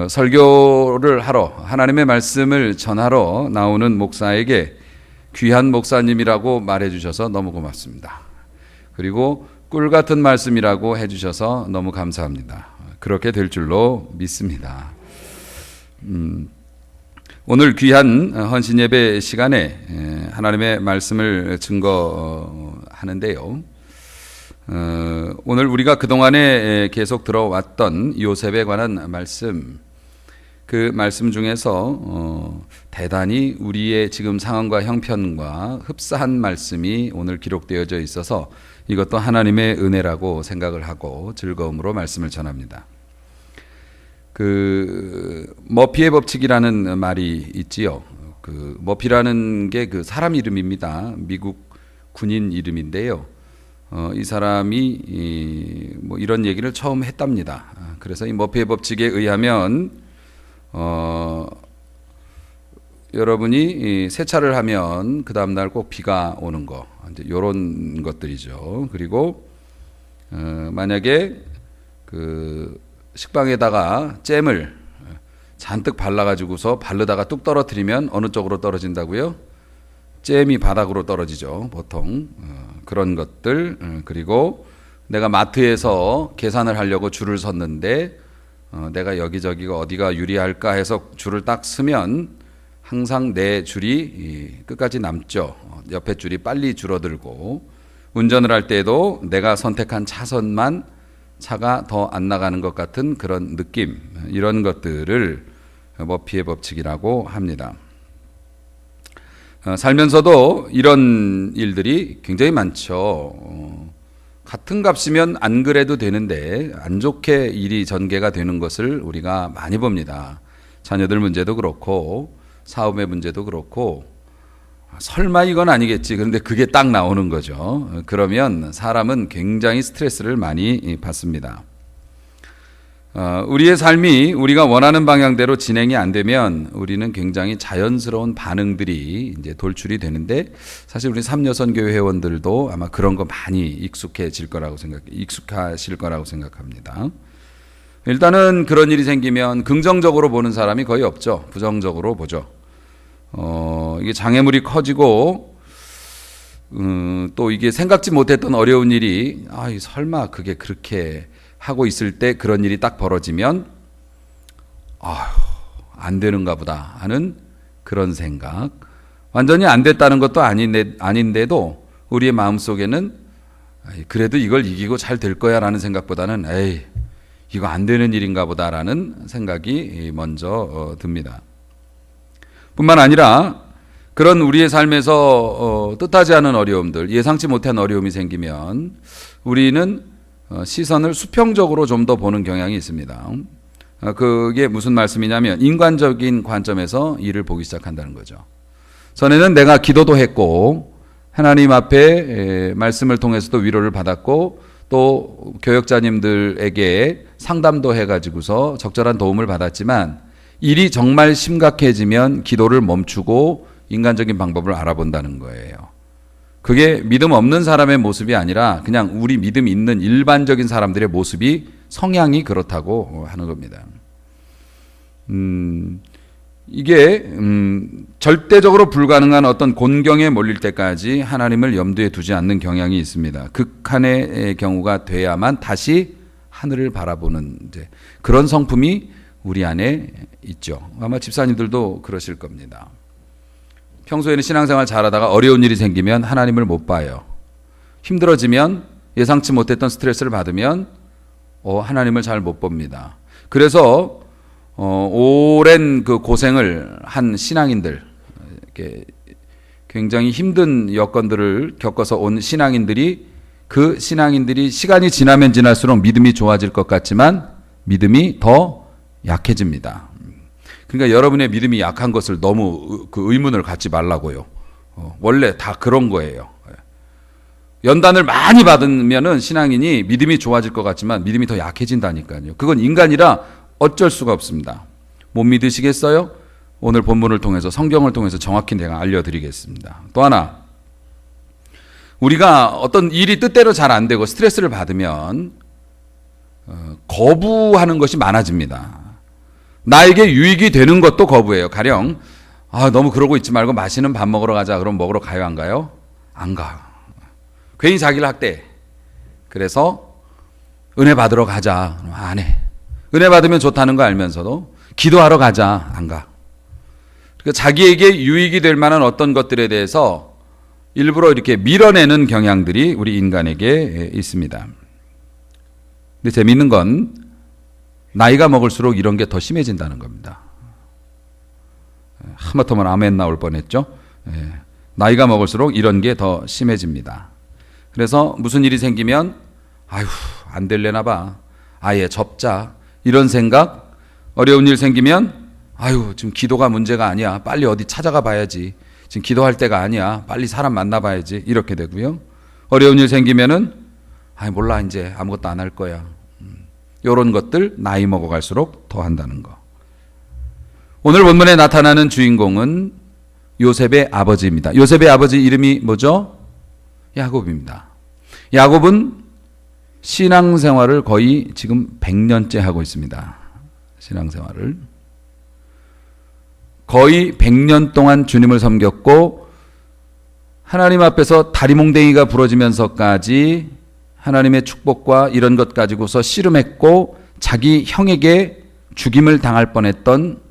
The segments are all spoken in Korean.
설교를 하러 하나님의 말씀을 전하러 나오는 목사에게 귀한 목사님이라고 말해주셔서 너무 고맙습니다. 그리고 꿀 같은 말씀이라고 해주셔서 너무 감사합니다. 그렇게 될 줄로 믿습니다. 오늘 귀한 헌신 예배 시간에 하나님의 말씀을 증거하는데요. 오늘 우리가 그동안에 계속 들어왔던 요셉에 관한 말씀, 그 말씀 중에서 대단히 우리의 지금 상황과 형편과 흡사한 말씀이 오늘 기록되어져 있어서 이것도 하나님의 은혜라고 생각을 하고 즐거움으로 말씀을 전합니다. 머피의 법칙이라는 말이 있지요. 머피라는 게 사람 이름입니다. 미국 군인 이름인데요. 이 사람이 이런 얘기를 처음 했답니다. 그래서 이 머피의 법칙에 의하면 여러분이 세차를 하면 그 다음날 꼭 비가 오는 거, 이제 이런 것들이죠. 그리고 만약에 식빵에다가 잼을 잔뜩 발라가지고서 바르다가 뚝 떨어뜨리면 어느 쪽으로 떨어진다고요? 잼이 바닥으로 떨어지죠, 보통. 그런 것들. 그리고 내가 마트에서 계산을 하려고 줄을 섰는데 내가 여기저기가 어디가 유리할까 해서 줄을 딱 서면 항상 내 줄이 끝까지 남죠. 옆에 줄이 빨리 줄어들고, 운전을 할 때에도 내가 선택한 차선만 차가 더 안 나가는 것 같은 그런 느낌, 이런 것들을 머피의 법칙이라고 합니다. 살면서도 이런 일들이 굉장히 많죠. 같은 값이면 안 그래도 되는데 안 좋게 일이 전개가 되는 것을 우리가 많이 봅니다. 자녀들 문제도 그렇고 사업의 문제도 그렇고, 설마 이건 아니겠지. 그런데 그게 딱 나오는 거죠. 그러면 사람은 굉장히 스트레스를 많이 받습니다. 우리의 삶이 우리가 원하는 방향대로 진행이 안 되면 우리는 굉장히 자연스러운 반응들이 이제 돌출이 되는데, 사실 우리 삼여선교회 회원들도 아마 그런 거 많이 익숙하실 거라고 생각합니다. 일단은 그런 일이 생기면 긍정적으로 보는 사람이 거의 없죠. 부정적으로 보죠. 이게 장애물이 커지고 또 이게 생각지 못했던 어려운 일이 설마 그게 그렇게 하고 있을 때 그런 일이 딱 벌어지면 안 되는가 보다 하는 그런 생각, 완전히 안 됐다는 것도 아닌데도 우리의 마음속에는 그래도 이걸 이기고 잘 될 거야 라는 생각보다는 이거 안 되는 일인가 보다 라는 생각이 먼저 듭니다. 뿐만 아니라 그런 우리의 삶에서 뜻하지 않은 어려움들, 예상치 못한 어려움이 생기면 우리는 시선을 수평적으로 좀 더 보는 경향이 있습니다. 그게 무슨 말씀이냐면 인간적인 관점에서 일을 보기 시작한다는 거죠. 전에는 내가 기도도 했고 하나님 앞에 말씀을 통해서도 위로를 받았고 또 교역자님들에게 상담도 해가지고서 적절한 도움을 받았지만, 일이 정말 심각해지면 기도를 멈추고 인간적인 방법을 알아본다는 거예요. 그게 믿음 없는 사람의 모습이 아니라 그냥 우리 믿음 있는 일반적인 사람들의 모습이, 성향이 그렇다고 하는 겁니다. 이게 절대적으로 불가능한 어떤 곤경에 몰릴 때까지 하나님을 염두에 두지 않는 경향이 있습니다. 극한의 경우가 돼야만 다시 하늘을 바라보는 이제 그런 성품이 우리 안에 있죠. 아마 집사님들도 그러실 겁니다. 평소에는 신앙생활 잘하다가 어려운 일이 생기면 하나님을 못 봐요. 힘들어지면, 예상치 못했던 스트레스를 받으면 하나님을 잘 못 봅니다. 그래서 오랜 그 고생을 한 신앙인들, 이렇게 굉장히 힘든 여건들을 겪어서 온 신앙인들이, 그 신앙인들이 시간이 지나면 지날수록 믿음이 좋아질 것 같지만 믿음이 더 약해집니다. 그러니까 여러분의 믿음이 약한 것을 너무 의문을 갖지 말라고요. 원래 다 그런 거예요. 연단을 많이 받으면은 신앙인이 믿음이 좋아질 것 같지만 믿음이 더 약해진다니까요. 그건 인간이라 어쩔 수가 없습니다. 못 믿으시겠어요? 오늘 본문을 통해서, 성경을 통해서 정확히 내가 알려드리겠습니다. 또 하나, 우리가 어떤 일이 뜻대로 잘 안 되고 스트레스를 받으면 거부하는 것이 많아집니다. 나에게 유익이 되는 것도 거부해요. 가령 너무 그러고 있지 말고 맛있는 밥 먹으러 가자. 그럼 먹으러 가요, 안 가요? 안 가. 괜히 자기를 학대해. 그래서 은혜 받으러 가자. 안 해. 은혜 받으면 좋다는 거 알면서도 기도하러 가자. 안 가. 그러니까 자기에게 유익이 될 만한 어떤 것들에 대해서 일부러 이렇게 밀어내는 경향들이 우리 인간에게 있습니다. 근데 재미있는 건 나이가 먹을수록 이런 게 더 심해진다는 겁니다. 하마터면 아멘 나올 뻔했죠. 나이가 먹을수록 이런 게 더 심해집니다. 그래서 무슨 일이 생기면 안 될래나 봐. 아예 접자. 이런 생각. 어려운 일 생기면 지금 기도가 문제가 아니야. 빨리 어디 찾아가 봐야지. 지금 기도할 때가 아니야. 빨리 사람 만나봐야지. 이렇게 되고요. 어려운 일 생기면은 몰라 이제 아무것도 안 할 거야. 이런 것들 나이 먹어갈수록 더 한다는 거. 오늘 본문에 나타나는 주인공은 요셉의 아버지입니다. 요셉의 아버지 이름이 뭐죠? 야곱입니다. 야곱은 신앙생활을 거의 지금 100년째 하고 있습니다. 신앙생활을. 거의 100년 동안 주님을 섬겼고 하나님 앞에서 다리몽댕이가 부러지면서까지 하나님의 축복과 이런 것 가지고서 씨름했고 자기 형에게 죽임을 당할 뻔했던,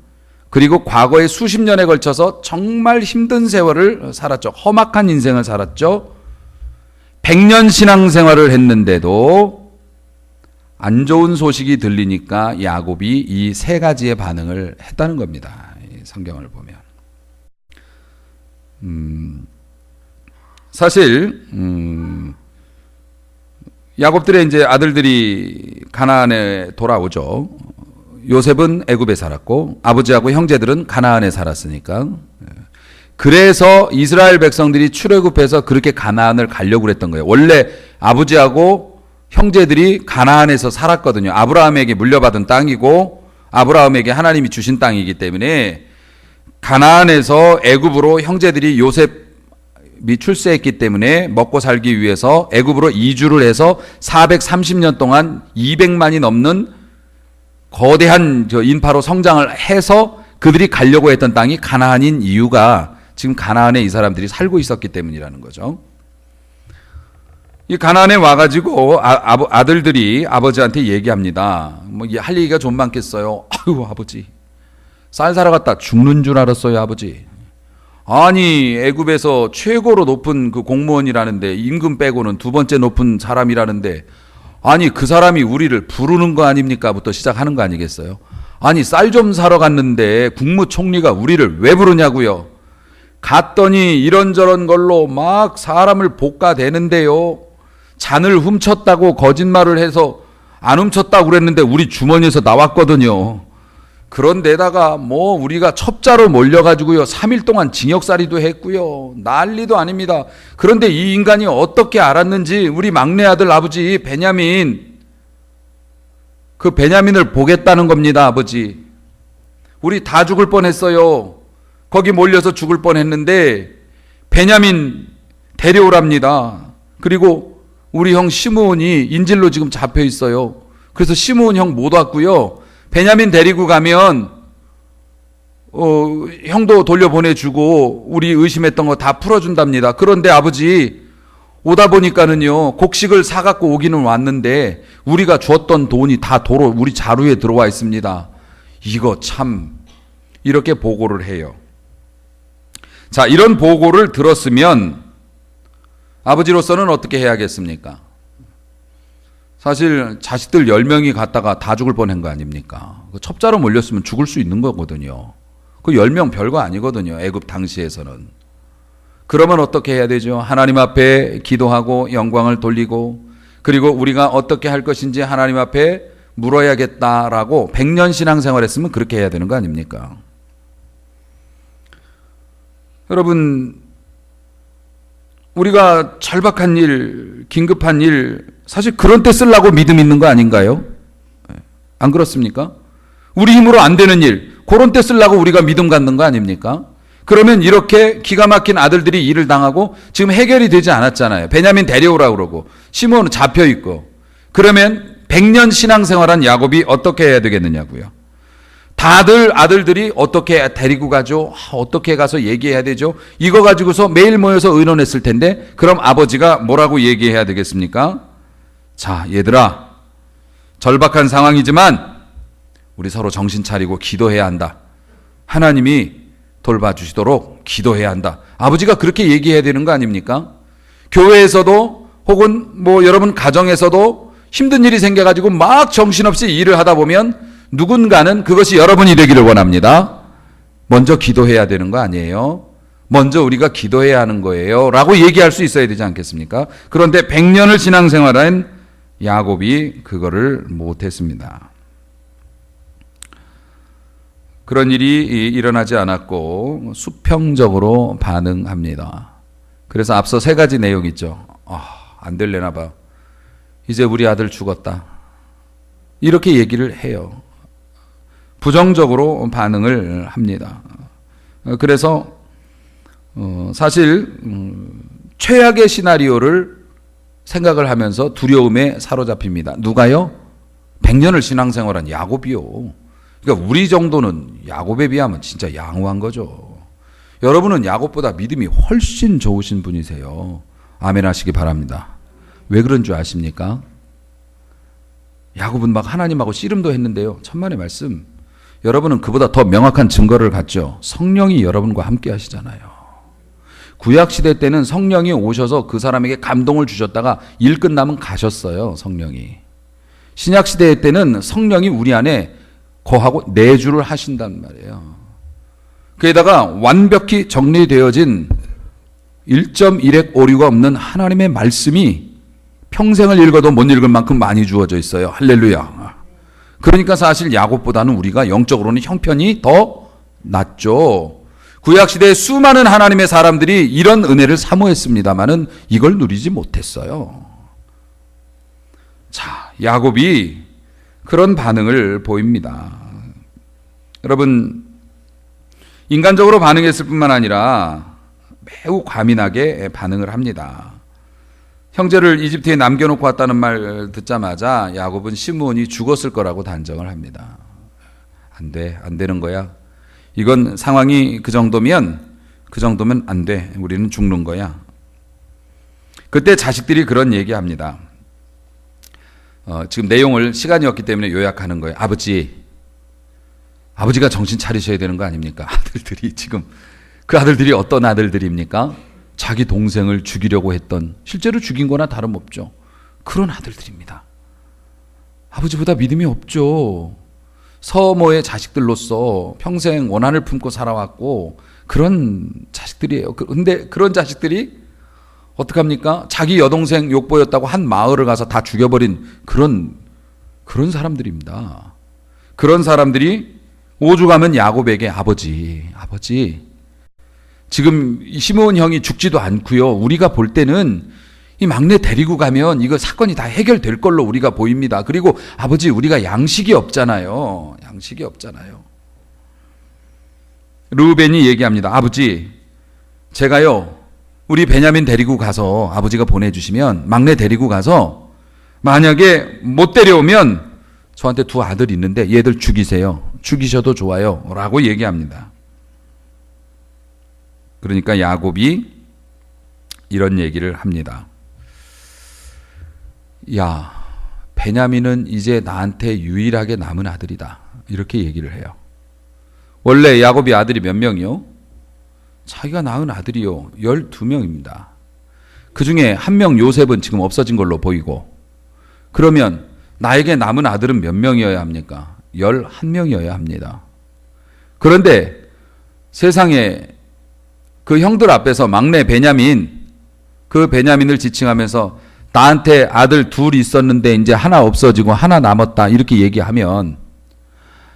그리고 과거에 수십 년에 걸쳐서 정말 힘든 세월을 살았죠. 험악한 인생을 살았죠. 100년 신앙생활을 했는데도 안 좋은 소식이 들리니까 야곱이 이 세 가지의 반응을 했다는 겁니다. 성경을 보면. 사실 야곱들의 이제 아들들이 가나안에 돌아오죠. 요셉은 애굽에 살았고 아버지하고 형제들은 가나안에 살았으니까. 그래서 이스라엘 백성들이 출애굽해서 그렇게 가나안을 가려고 그랬던 거예요. 원래 아버지하고 형제들이 가나안에서 살았거든요. 아브라함에게 물려받은 땅이고 아브라함에게 하나님이 주신 땅이기 때문에 가나안에서 애굽으로 형제들이 요셉이 출세했기 때문에 먹고 살기 위해서 애굽으로 이주를 해서 430년 동안 200만이 넘는 거대한 인파로 성장을 해서 그들이 가려고 했던 땅이 가나안인 이유가 지금 가나안에 이 사람들이 살고 있었기 때문이라는 거죠. 이 가나안에 와가지고 아들들이 아버지한테 얘기합니다. 할 얘기가 좀 많겠어요. 아버지, 쌀 사러 갔다 죽는 줄 알았어요, 아버지. 아니, 애굽에서 최고로 높은 그 공무원이라는데, 임금 빼고는 두 번째 높은 사람이라는데, 아니 그 사람이 우리를 부르는 거 아닙니까? 부터 시작하는 거 아니겠어요? 아니 쌀 좀 사러 갔는데 국무총리가 우리를 왜 부르냐고요? 갔더니 이런저런 걸로 막 사람을 볶아대는데요. 잔을 훔쳤다고 거짓말을 해서 안 훔쳤다고 그랬는데 우리 주머니에서 나왔거든요. 그런데다가 우리가 첩자로 몰려가지고요 3일 동안 징역살이도 했고요. 난리도 아닙니다. 그런데 이 인간이 어떻게 알았는지 우리 막내 아들 아버지 베냐민, 그 베냐민을 보겠다는 겁니다. 아버지, 우리 다 죽을 뻔했어요. 거기 몰려서 죽을 뻔했는데 베냐민 데려오랍니다. 그리고 우리 형 시므온이 인질로 지금 잡혀 있어요. 그래서 시므온 형 못 왔고요. 베냐민 데리고 가면 형도 돌려보내주고 우리 의심했던 거 다 풀어준답니다. 그런데 아버지, 오다 보니까는요 곡식을 사갖고 오기는 왔는데 우리가 줬던 돈이 다 도로 우리 자루에 들어와 있습니다. 이거 참, 이렇게 보고를 해요. 자, 이런 보고를 들었으면 아버지로서는 어떻게 해야겠습니까? 사실 자식들 10명이 갔다가 다 죽을 뻔한 거 아닙니까? 첩자로 몰렸으면 죽을 수 있는 거거든요. 그 10명 별거 아니거든요. 애굽 당시에서는. 그러면 어떻게 해야 되죠? 하나님 앞에 기도하고 영광을 돌리고, 그리고 우리가 어떻게 할 것인지 하나님 앞에 물어야겠다라고 100년 신앙생활 했으면 그렇게 해야 되는 거 아닙니까? 여러분, 우리가 절박한 일, 긴급한 일, 사실 그런 때 쓰려고 믿음 있는 거 아닌가요? 안 그렇습니까? 우리 힘으로 안 되는 일, 그런 때 쓰려고 우리가 믿음 갖는 거 아닙니까? 그러면 이렇게 기가 막힌 아들들이 일을 당하고 지금 해결이 되지 않았잖아요. 베냐민 데려오라고 그러고 시므온은 잡혀 있고. 그러면 100년 신앙생활한 야곱이 어떻게 해야 되겠느냐고요. 다들 아들들이 어떻게 데리고 가죠? 어떻게 가서 얘기해야 되죠? 이거 가지고서 매일 모여서 의논했을 텐데 그럼 아버지가 뭐라고 얘기해야 되겠습니까? 자, 얘들아, 절박한 상황이지만 우리 서로 정신 차리고 기도해야 한다. 하나님이 돌봐주시도록 기도해야 한다. 아버지가 그렇게 얘기해야 되는 거 아닙니까? 교회에서도 혹은 뭐 여러분 가정에서도 힘든 일이 생겨가지고 막 정신없이 일을 하다 보면 누군가는 그것이 여러분이 되기를 원합니다. 먼저 기도해야 되는 거 아니에요? 먼저 우리가 기도해야 하는 거예요 라고 얘기할 수 있어야 되지 않겠습니까? 그런데 100년을 신앙생활한 야곱이 그거를 못했습니다. 그런 일이 일어나지 않았고 수평적으로 반응합니다. 그래서 앞서 3가지 내용 있죠. 안 될래나 봐. 이제 우리 아들 죽었다. 이렇게 얘기를 해요. 부정적으로 반응을 합니다. 그래서 사실 최악의 시나리오를 생각을 하면서 두려움에 사로잡힙니다. 누가요? 100년을 신앙생활한 야곱이요. 그러니까 우리 정도는 야곱에 비하면 진짜 양호한 거죠. 여러분은 야곱보다 믿음이 훨씬 좋으신 분이세요. 아멘 하시기 바랍니다. 왜 그런 줄 아십니까? 야곱은 막 하나님하고 씨름도 했는데요. 천만의 말씀. 여러분은 그보다 더 명확한 증거를 갖죠. 성령이 여러분과 함께 하시잖아요. 구약시대 때는 성령이 오셔서 그 사람에게 감동을 주셨다가 일 끝나면 가셨어요. 성령이. 신약시대 때는 성령이 우리 안에 거하고 내주를 하신단 말이에요. 그에다가 완벽히 정리되어진 1.1핵 오류가 없는 하나님의 말씀이 평생을 읽어도 못 읽을 만큼 많이 주어져 있어요. 할렐루야. 그러니까 사실 야곱보다는 우리가 영적으로는 형편이 더 낫죠. 구약시대에 수많은 하나님의 사람들이 이런 은혜를 사모했습니다마는 이걸 누리지 못했어요. 자, 야곱이 그런 반응을 보입니다. 여러분, 인간적으로 반응했을 뿐만 아니라 매우 과민하게 반응을 합니다. 형제를 이집트에 남겨놓고 왔다는 말 듣자마자 야곱은 시므온이 죽었을 거라고 단정을 합니다. 안 돼, 안 되는 거야. 이건 상황이 그 정도면 안 돼. 우리는 죽는 거야. 그때 자식들이 그런 얘기합니다. 지금 내용을 시간이 없기 때문에 요약하는 거예요. 아버지가 정신 차리셔야 되는 거 아닙니까? 아들들이 지금 그 아들들이 어떤 아들들입니까? 자기 동생을 죽이려고 했던, 실제로 죽인 거나 다름없죠. 그런 아들들입니다. 아버지보다 믿음이 없죠. 서모의 자식들로서 평생 원한을 품고 살아왔고 그런 자식들이에요. 근데 그런 자식들이 어떡합니까? 자기 여동생 욕보였다고 한 마을을 가서 다 죽여버린 그런 사람들입니다. 그런 사람들이 오죽하면 야곱에게 아버지 지금 시므온 형이 죽지도 않고요. 우리가 볼 때는 이 막내 데리고 가면 이거 사건이 다 해결될 걸로 우리가 보입니다. 그리고 아버지 우리가 양식이 없잖아요. 르우벤이 얘기합니다. 아버지 제가요 우리 베냐민 데리고 가서 아버지가 보내주시면 막내 데리고 가서 만약에 못 데려오면 저한테 2 아들 있는데 얘들 죽이세요. 죽이셔도 좋아요 라고 얘기합니다. 그러니까 야곱이 이런 얘기를 합니다. 야, 베냐민은 이제 나한테 유일하게 남은 아들이다. 이렇게 얘기를 해요. 원래 야곱이 아들이 몇 명이요? 자기가 낳은 아들이요 12명입니다. 그 중에 1명 요셉은 지금 없어진 걸로 보이고, 그러면 나에게 남은 아들은 몇 명이어야 합니까? 11명이어야 합니다. 그런데 세상에 그 형들 앞에서 막내 베냐민, 그 베냐민을 지칭하면서 나한테 아들 2 있었는데 이제 하나 없어지고 하나 남았다 이렇게 얘기하면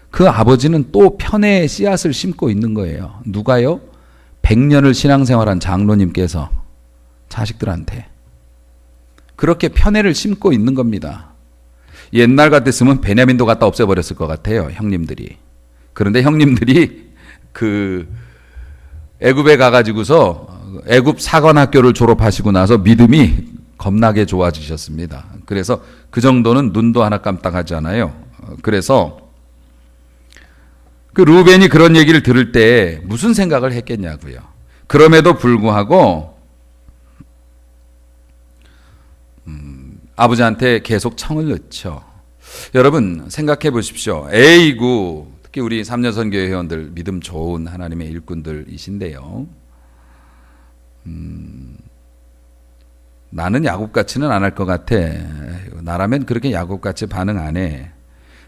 그 아버지는 또 편애의 씨앗을 심고 있는 거예요. 누가요? 100년을 신앙생활한 장로님께서 자식들한테 그렇게 편애를 심고 있는 겁니다. 옛날 같았으면 베냐민도 갖다 없애버렸을 것 같아요. 형님들이. 그런데 형님들이 그 애굽에 가가지고서 애굽 사관학교를 졸업하시고 나서 믿음이 겁나게 좋아지셨습니다. 그래서 그 정도는 눈도 하나 깜빡하지 않아요. 그래서 그 루벤이 그런 얘기를 들을 때 무슨 생각을 했겠냐고요. 그럼에도 불구하고 아버지한테 계속 청을 넣죠. 여러분 생각해 보십시오. 에이구, 특히 우리 삼년선교회 회원들 믿음 좋은 하나님의 일꾼들이신데요. 나는 야곱같이는 안 할 것 같아. 나라면 그렇게 야곱같이 반응 안 해.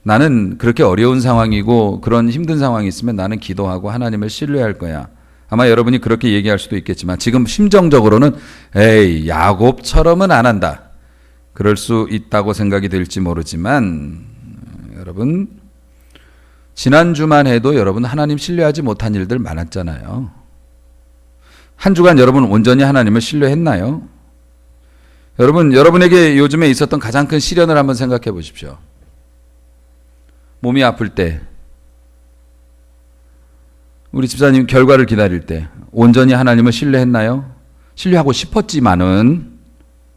나는 그렇게 어려운 상황이고 그런 힘든 상황이 있으면 나는 기도하고 하나님을 신뢰할 거야. 아마 여러분이 그렇게 얘기할 수도 있겠지만 지금 심정적으로는 에이, 야곱처럼은 안 한다. 그럴 수 있다고 생각이 될지 모르지만 여러분, 지난주만 해도 여러분 하나님 신뢰하지 못한 일들 많았잖아요. 한 주간 여러분 온전히 하나님을 신뢰했나요? 여러분, 여러분에게 요즘에 있었던 가장 큰 시련을 한번 생각해 보십시오. 몸이 아플 때, 우리 집사님 결과를 기다릴 때 온전히 하나님을 신뢰했나요? 신뢰하고 싶었지만은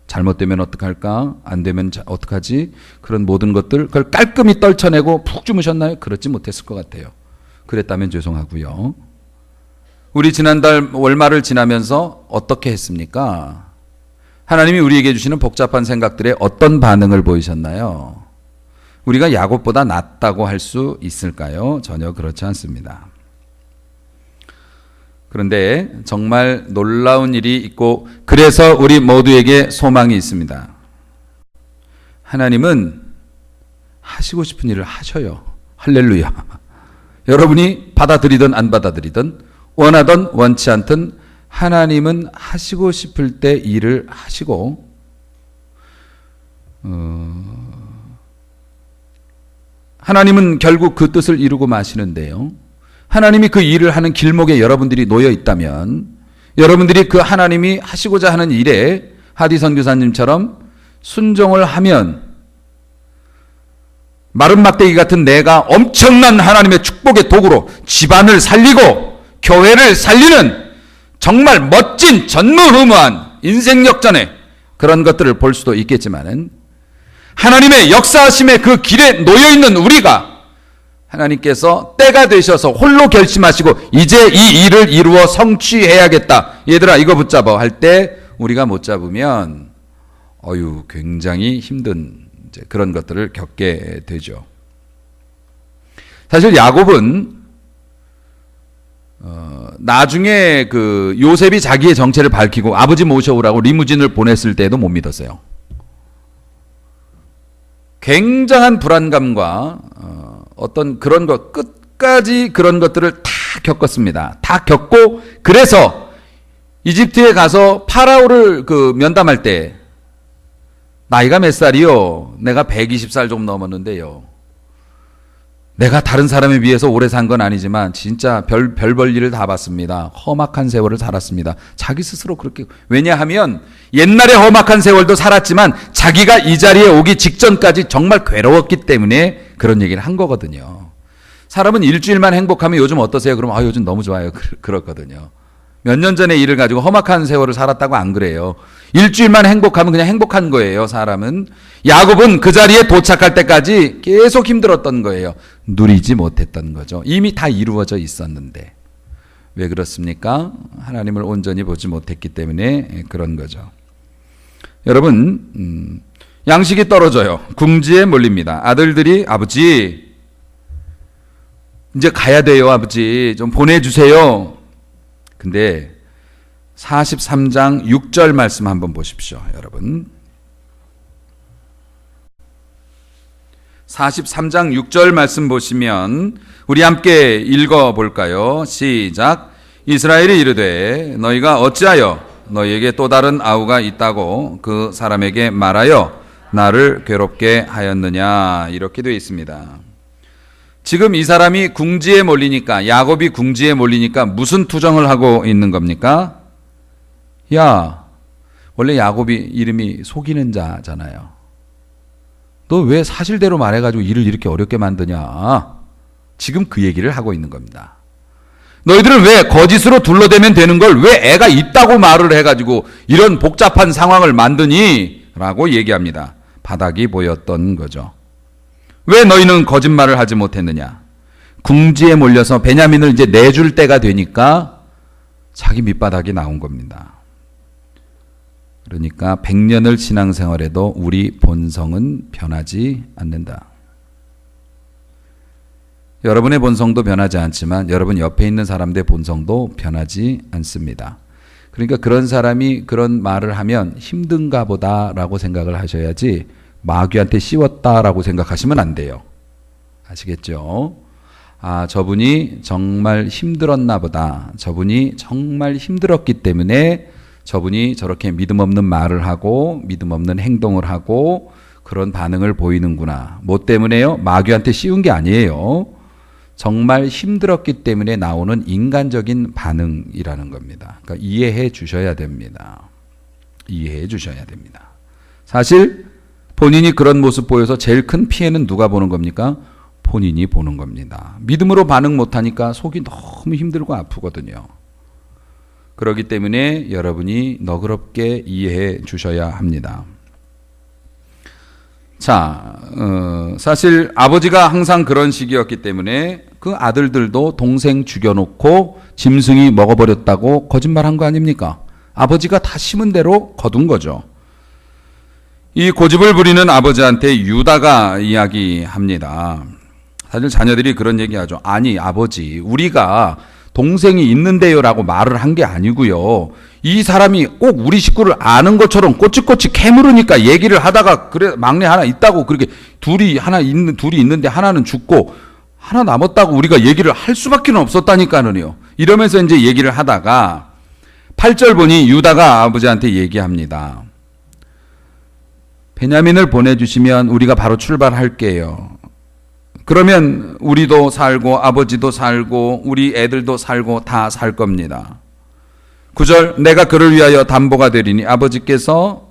잘못되면 어떡할까? 안 되면 어떡하지? 그런 모든 것들 그걸 깔끔히 떨쳐내고 푹 주무셨나요? 그렇지 못했을 것 같아요. 그랬다면 죄송하고요. 우리 지난달 월말을 지나면서 어떻게 했습니까? 하나님이 우리에게 주시는 복잡한 생각들에 어떤 반응을 보이셨나요? 우리가 야곱보다 낫다고 할 수 있을까요? 전혀 그렇지 않습니다. 그런데 정말 놀라운 일이 있고 그래서 우리 모두에게 소망이 있습니다. 하나님은 하시고 싶은 일을 하셔요. 할렐루야. 여러분이 받아들이든 안 받아들이든 원하든 원치 않든 하나님은 하시고 싶을 때 일을 하시고 하나님은 결국 그 뜻을 이루고 마시는데요. 하나님이 그 일을 하는 길목에 여러분들이 놓여 있다면 여러분들이 그 하나님이 하시고자 하는 일에 하디 선교사님처럼 순종을 하면 마른 막대기 같은 내가 엄청난 하나님의 축복의 도구로 집안을 살리고 교회를 살리는 정말 멋진 전무후무한 인생 역전의 그런 것들을 볼 수도 있겠지만은 하나님의 역사하심의 그 길에 놓여 있는 우리가 하나님께서 때가 되셔서 홀로 결심하시고 이제 이 일을 이루어 성취해야겠다. 얘들아 이거 붙잡아 할 때 우리가 못 잡으면 굉장히 힘든 그런 것들을 겪게 되죠. 사실 야곱은 나중에 그 요셉이 자기의 정체를 밝히고 아버지 모셔오라고 리무진을 보냈을 때도 못 믿었어요. 굉장한 불안감과 어떤 그런 것 끝까지 그런 것들을 다 겪었습니다. 다 겪고 그래서 이집트에 가서 파라오를 면담할 때 나이가 몇 살이요? 내가 120살 좀 넘었는데요. 내가 다른 사람에 비해서 오래 산 건 아니지만 진짜 별 볼 일을 다 봤습니다. 험악한 세월을 살았습니다. 자기 스스로 그렇게, 왜냐하면 옛날에 험악한 세월도 살았지만 자기가 이 자리에 오기 직전까지 정말 괴로웠기 때문에 그런 얘기를 한 거거든요. 사람은 일주일만 행복하면 요즘 어떠세요? 그러면 요즘 너무 좋아요. 그렇거든요. 몇 년 전에 일을 가지고 험악한 세월을 살았다고 안 그래요. 일주일만 행복하면 그냥 행복한 거예요. 사람은. 야곱은 그 자리에 도착할 때까지 계속 힘들었던 거예요. 누리지 못했던 거죠. 이미 다 이루어져 있었는데. 왜 그렇습니까? 하나님을 온전히 보지 못했기 때문에 그런 거죠. 여러분, 양식이 떨어져요. 궁지에 몰립니다. 아들들이 아버지 이제 가야 돼요. 아버지 좀 보내주세요. 근데 43장 6절 말씀 한번 보십시오. 여러분 43장 6절 말씀 보시면 우리 함께 읽어볼까요? 시작. 이스라엘이 이르되 너희가 어찌하여 너희에게 또 다른 아우가 있다고 그 사람에게 말하여 나를 괴롭게 하였느냐. 이렇게 되어 있습니다. 지금 이 사람이 궁지에 몰리니까, 야곱이 궁지에 몰리니까 무슨 투정을 하고 있는 겁니까? 야, 원래 야곱이 이름이 속이는 자잖아요. 너 왜 사실대로 말해가지고 일을 이렇게 어렵게 만드냐? 지금 그 얘기를 하고 있는 겁니다. 너희들은 왜 거짓으로 둘러대면 되는 걸 왜 애가 있다고 말을 해가지고 이런 복잡한 상황을 만드니? 라고 얘기합니다. 바닥이 보였던 거죠. 왜 너희는 거짓말을 하지 못했느냐? 궁지에 몰려서 베냐민을 이제 내줄 때가 되니까 자기 밑바닥이 나온 겁니다. 그러니까 100년을 신앙생활해도 우리 본성은 변하지 않는다. 여러분의 본성도 변하지 않지만 여러분 옆에 있는 사람들의 본성도 변하지 않습니다. 그러니까 그런 사람이 그런 말을 하면 힘든가 보다라고 생각을 하셔야지 마귀한테 씌웠다라고 생각하시면 안 돼요. 아시겠죠? 아, 저분이 정말 힘들었나 보다. 저분이 정말 힘들었기 때문에 저분이 저렇게 믿음 없는 말을 하고 믿음 없는 행동을 하고 그런 반응을 보이는구나. 뭐 때문에요? 마귀한테 씌운 게 아니에요. 정말 힘들었기 때문에 나오는 인간적인 반응이라는 겁니다. 그러니까 이해해 주셔야 됩니다. 이해해 주셔야 됩니다. 사실 본인이 그런 모습 보여서 제일 큰 피해는 누가 보는 겁니까? 본인이 보는 겁니다. 믿음으로 반응 못하니까 속이 너무 힘들고 아프거든요. 그렇기 때문에 여러분이 너그럽게 이해해 주셔야 합니다. 자, 사실 아버지가 항상 그런 식이었기 때문에 그 아들들도 동생 죽여놓고 짐승이 먹어버렸다고 거짓말한 거 아닙니까? 아버지가 다 심은 대로 거둔 거죠. 이 고집을 부리는 아버지한테 유다가 이야기합니다. 사실 자녀들이 그런 얘기하죠. 아니 아버지, 우리가 동생이 있는데요라고 말을 한 게 아니고요. 이 사람이 꼭 우리 식구를 아는 것처럼 꼬치꼬치 캐물으니까 얘기를 하다가 그래 막내 하나 있다고 그렇게 둘이 있는데 하나는 죽고 하나 남았다고 우리가 얘기를 할 수밖에 없었다니까는요. 이러면서 이제 얘기를 하다가 8절 보니 유다가 아버지한테 얘기합니다. 베냐민을 보내주시면 우리가 바로 출발할게요. 그러면 우리도 살고 아버지도 살고 우리 애들도 살고 다 살 겁니다. 9절 내가 그를 위하여 담보가 되리니 아버지께서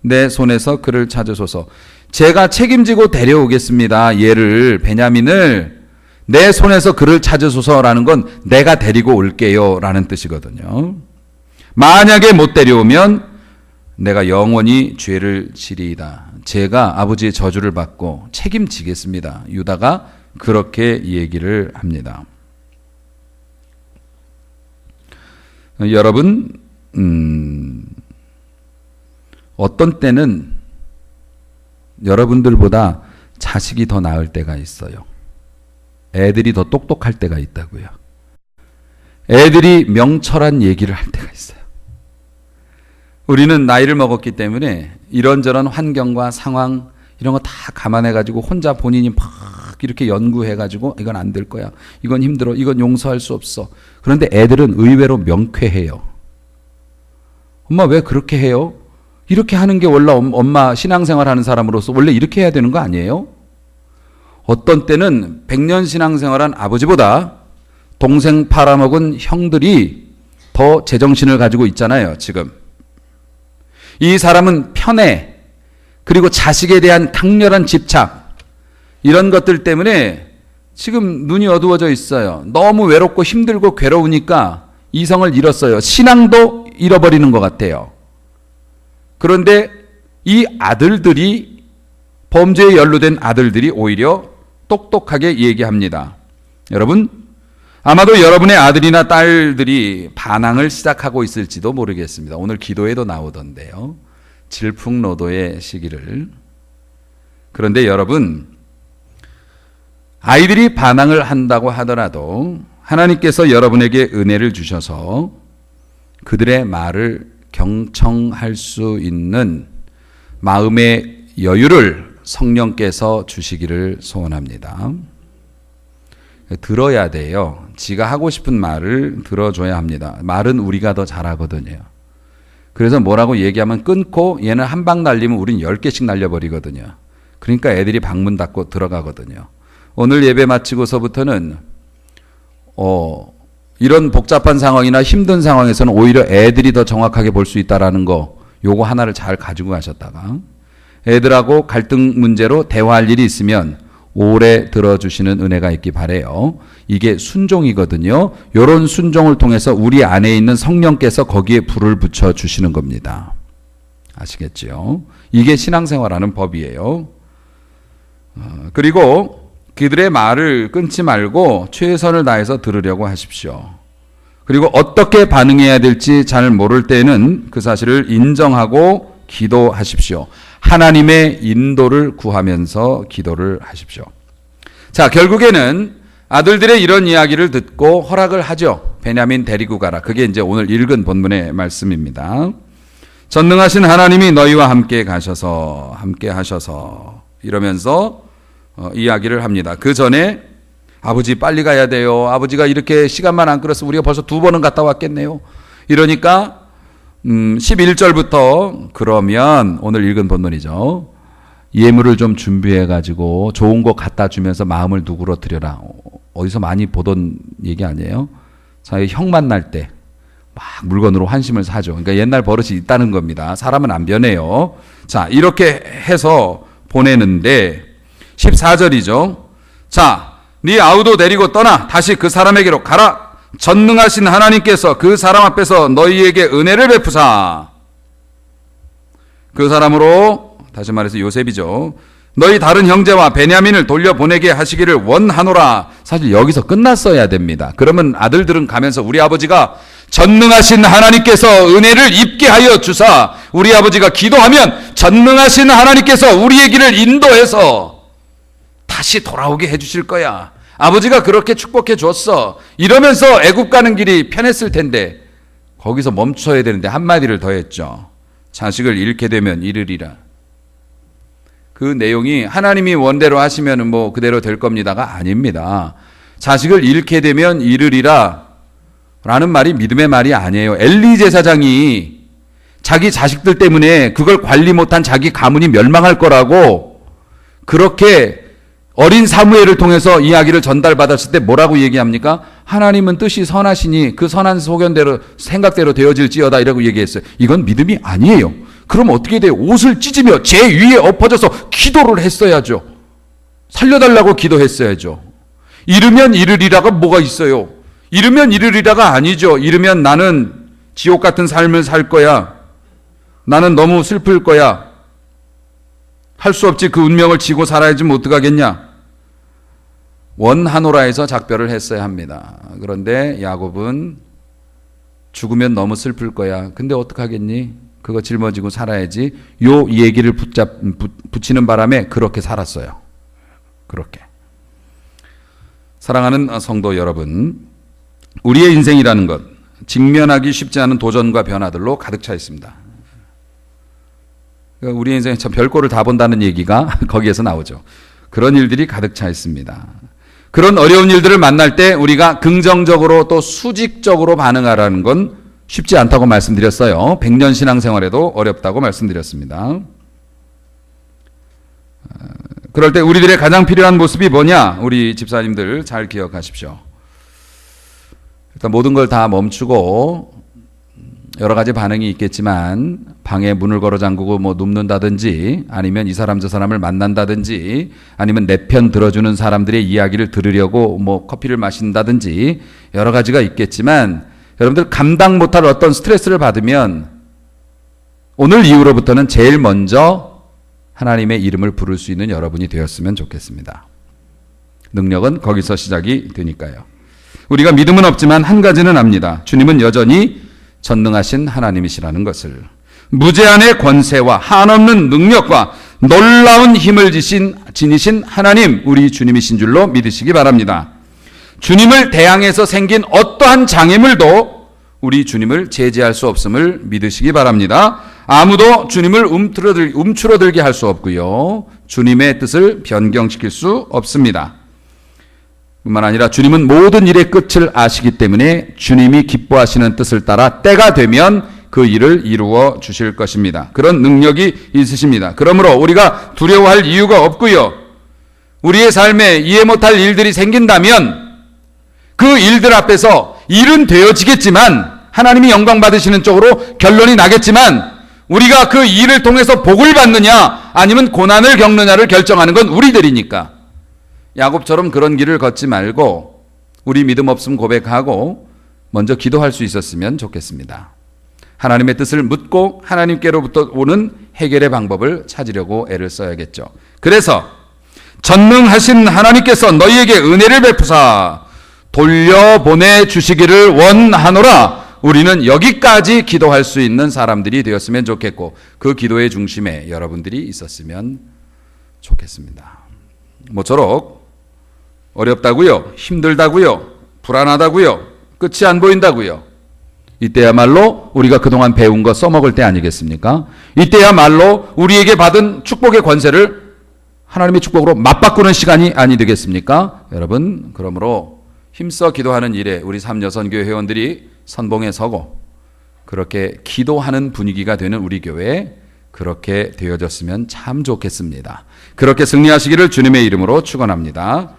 내 손에서 그를 찾으소서. 제가 책임지고 데려오겠습니다. 얘를 베냐민을 내 손에서 그를 찾으소서라는 건 내가 데리고 올게요 라는 뜻이거든요. 만약에 못 데려오면 내가 영원히 죄를 지리이다. 제가 아버지의 저주를 받고 책임지겠습니다. 유다가 그렇게 얘기를 합니다. 여러분, 어떤 때는 여러분들보다 자식이 더 나을 때가 있어요. 애들이 더 똑똑할 때가 있다고요. 애들이 명철한 얘기를 할 때가 있어요. 우리는 나이를 먹었기 때문에 이런저런 환경과 상황 이런 거 다 감안해가지고 혼자 본인이 막 이렇게 연구해가지고 이건 안 될 거야. 이건 힘들어. 이건 용서할 수 없어. 그런데 애들은 의외로 명쾌해요. 엄마 왜 그렇게 해요? 이렇게 하는 게 원래 엄마 신앙생활 하는 사람으로서 원래 이렇게 해야 되는 거 아니에요? 어떤 때는 100년 신앙생활한 아버지보다 동생 팔아먹은 형들이 더 제정신을 가지고 있잖아요, 지금. 이 사람은 편애, 그리고 자식에 대한 강렬한 집착, 이런 것들 때문에 지금 눈이 어두워져 있어요. 너무 외롭고 힘들고 괴로우니까 이성을 잃었어요. 신앙도 잃어버리는 것 같아요. 그런데 이 아들들이, 범죄에 연루된 아들들이 오히려 똑똑하게 얘기합니다. 여러분, 아마도 여러분의 아들이나 딸들이 반항을 시작하고 있을지도 모르겠습니다. 오늘 기도에도 나오던데요. 질풍노도의 시기를. 그런데 여러분, 아이들이 반항을 한다고 하더라도 하나님께서 여러분에게 은혜를 주셔서 그들의 말을 경청할 수 있는 마음의 여유를 성령께서 주시기를 소원합니다. 들어야 돼요. 지가 하고 싶은 말을 들어줘야 합니다. 말은 우리가 더 잘하거든요. 그래서 뭐라고 얘기하면 끊고 얘는 한 방 날리면 우린 10개씩 날려버리거든요. 그러니까 애들이 방문 닫고 들어가거든요. 오늘 예배 마치고서부터는 이런 복잡한 상황이나 힘든 상황에서는 오히려 애들이 더 정확하게 볼 수 있다라는 거, 요거 하나를 잘 가지고 가셨다가 애들하고 갈등 문제로 대화할 일이 있으면 오래 들어주시는 은혜가 있기 바래요. 이게 순종이거든요. 이런 순종을 통해서 우리 안에 있는 성령께서 거기에 불을 붙여주시는 겁니다. 아시겠죠? 이게 신앙생활하는 법이에요. 그리고 그들의 말을 끊지 말고 최선을 다해서 들으려고 하십시오. 그리고 어떻게 반응해야 될지 잘 모를 때에는 그 사실을 인정하고 기도하십시오. 하나님의 인도를 구하면서 기도를 하십시오. 자, 결국에는 아들들의 이런 이야기를 듣고 허락을 하죠. 베냐민 데리고 가라. 그게 이제 오늘 읽은 본문의 말씀입니다. 전능하신 하나님이 너희와 함께 하셔서 이러면서 이야기를 합니다. 그 전에 아버지 빨리 가야 돼요. 아버지가 이렇게 시간만 안 끌어서 우리가 벌써 2번은 갔다 왔겠네요. 이러니까 11절부터 그러면 오늘 읽은 본문이죠. 예물을 좀 준비해 가지고 좋은 거 갖다 주면서 마음을 누그러뜨려라. 어디서 많이 보던 얘기 아니에요? 자기 형 만날 때 막 물건으로 환심을 사죠. 그러니까 옛날 버릇이 있다는 겁니다. 사람은 안 변해요. 자, 이렇게 해서 보내는데 14절이죠. 자, 네 아우도 데리고 떠나 다시 그 사람에게로 가라. 전능하신 하나님께서 그 사람 앞에서 너희에게 은혜를 베푸사. 그 사람으로, 다시 말해서 요셉이죠, 너희 다른 형제와 베냐민을 돌려보내게 하시기를 원하노라. 사실 여기서 끝났어야 됩니다. 그러면 아들들은 가면서 우리 아버지가 전능하신 하나님께서 은혜를 입게 하여 주사, 우리 아버지가 기도하면 전능하신 하나님께서 우리의 길을 인도해서 다시 돌아오게 해주실 거야. 아버지가 그렇게 축복해 줬어. 이러면서 애굽 가는 길이 편했을 텐데 거기서 멈춰야 되는데 한마디를 더 했죠. 자식을 잃게 되면 잃으리라. 그 내용이 하나님이 원대로 하시면 뭐 그대로 될 겁니다가 아닙니다. 자식을 잃게 되면 잃으리라 라는 말이 믿음의 말이 아니에요. 엘리 제사장이 자기 자식들 때문에 그걸 관리 못한 자기 가문이 멸망할 거라고 그렇게 어린 사무엘을 통해서 이야기를 전달받았을 때 뭐라고 얘기합니까? 하나님은 뜻이 선하시니 그 선한 소견대로 생각대로 되어질지어다 이라고 얘기했어요. 이건 믿음이 아니에요. 그럼 어떻게 돼요? 옷을 찢으며 제 위에 엎어져서 기도를 했어야죠. 살려달라고 기도했어야죠. 잃으면 잃으리라가 뭐가 있어요? 잃으면 잃으리라가 아니죠. 잃으면 나는 지옥 같은 삶을 살 거야. 나는 너무 슬플 거야. 할 수 없지. 그 운명을 지고 살아야지 뭐 어떡하겠냐. 원하노라에서 작별을 했어야 합니다. 그런데 야곱은 죽으면 너무 슬플 거야. 근데 어떡하겠니? 그거 짊어지고 살아야지. 요 얘기를 붙이는 바람에 그렇게 살았어요. 그렇게. 사랑하는 성도 여러분, 우리의 인생이라는 것 직면하기 쉽지 않은 도전과 변화들로 가득 차 있습니다. 우리 인생에 참 별꼴을 다 본다는 얘기가 거기에서 나오죠. 그런 일들이 가득 차 있습니다. 그런 어려운 일들을 만날 때 우리가 긍정적으로 또 수직적으로 반응하라는 건 쉽지 않다고 말씀드렸어요. 100년 신앙생활에도 어렵다고 말씀드렸습니다. 그럴 때 우리들의 가장 필요한 모습이 뭐냐? 우리 집사님들 잘 기억하십시오. 일단 모든 걸 다 멈추고 여러 가지 반응이 있겠지만 방에 문을 걸어 잠그고 뭐 눕는다든지 아니면 이 사람 저 사람을 만난다든지 아니면 내 편 들어주는 사람들의 이야기를 들으려고 뭐 커피를 마신다든지 여러 가지가 있겠지만 여러분들 감당 못할 어떤 스트레스를 받으면 오늘 이후로부터는 제일 먼저 하나님의 이름을 부를 수 있는 여러분이 되었으면 좋겠습니다. 능력은 거기서 시작이 되니까요. 우리가 믿음은 없지만 한 가지는 압니다. 주님은 여전히 전능하신 하나님이시라는 것을. 무제한의 권세와 한없는 능력과 놀라운 힘을 지니신 하나님, 우리 주님이신 줄로 믿으시기 바랍니다. 주님을 대항해서 생긴 어떠한 장애물도 우리 주님을 제재할 수 없음을 믿으시기 바랍니다. 아무도 주님을 움츠러들게 할 수 없고요. 주님의 뜻을 변경시킬 수 없습니다. 뿐만 아니라 주님은 모든 일의 끝을 아시기 때문에 주님이 기뻐하시는 뜻을 따라 때가 되면 그 일을 이루어 주실 것입니다. 그런 능력이 있으십니다. 그러므로 우리가 두려워할 이유가 없고요. 우리의 삶에 이해 못할 일들이 생긴다면 그 일들 앞에서 일은 되어지겠지만 하나님이 영광 받으시는 쪽으로 결론이 나겠지만 우리가 그 일을 통해서 복을 받느냐 아니면 고난을 겪느냐를 결정하는 건 우리들이니까 야곱처럼 그런 길을 걷지 말고 우리 믿음 없음 고백하고 먼저 기도할 수 있었으면 좋겠습니다. 하나님의 뜻을 묻고 하나님께로부터 오는 해결의 방법을 찾으려고 애를 써야겠죠. 그래서 전능하신 하나님께서 너희에게 은혜를 베푸사 돌려보내 주시기를 원하노라. 우리는 여기까지 기도할 수 있는 사람들이 되었으면 좋겠고 그 기도의 중심에 여러분들이 있었으면 좋겠습니다. 모쪼록 어렵다고요? 힘들다고요? 불안하다고요? 끝이 안 보인다고요? 이때야말로 우리가 그동안 배운 거 써먹을 때 아니겠습니까? 이때야말로 우리에게 받은 축복의 권세를 하나님의 축복으로 맞바꾸는 시간이 아니 되겠습니까? 여러분, 그러므로 힘써 기도하는 일에 우리 삼여선교회 회원들이 선봉에 서고 그렇게 기도하는 분위기가 되는 우리 교회, 그렇게 되어졌으면 참 좋겠습니다. 그렇게 승리하시기를 주님의 이름으로 축원합니다.